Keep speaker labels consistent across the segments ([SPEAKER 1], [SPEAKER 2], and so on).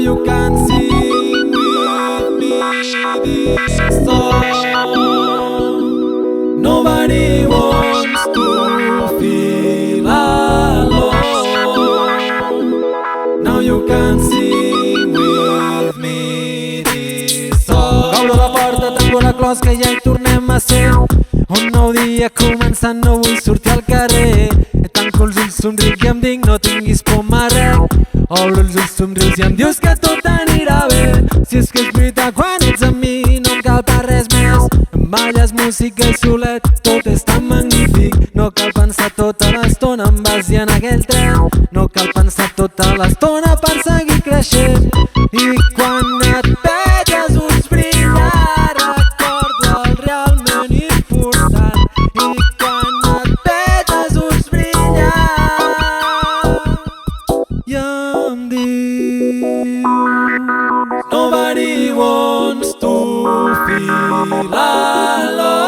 [SPEAKER 1] you can sing with me this song. Nobody wants to feel alone. Now you can sing with me this song. Obro la porta, tanco la closca i ja hi tornem a ser. Un nou dia començant, no vull sortir al carrer. Tanco els ulls, somric i em dic no tinguis por res. Obro els ulls, somrius i em dius que tot anirà bé. Si és que és veritat, quan ets amb mi no em cal per res més. Balles, música i solet, tot és tan magnífic. No cal pensar tota l'estona en vas i en aquell tren. No cal pensar tota l'estona per seguir creixent. I quan et veig els ulls brillar recordo el realment important. I quan et veig els ulls brillar i em dius nobody wants to feel alone.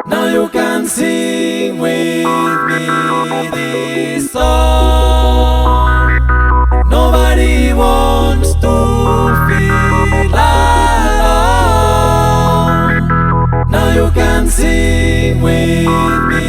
[SPEAKER 1] Now you can sing with me this song. Nobody wants to feel alone. Now you can sing with me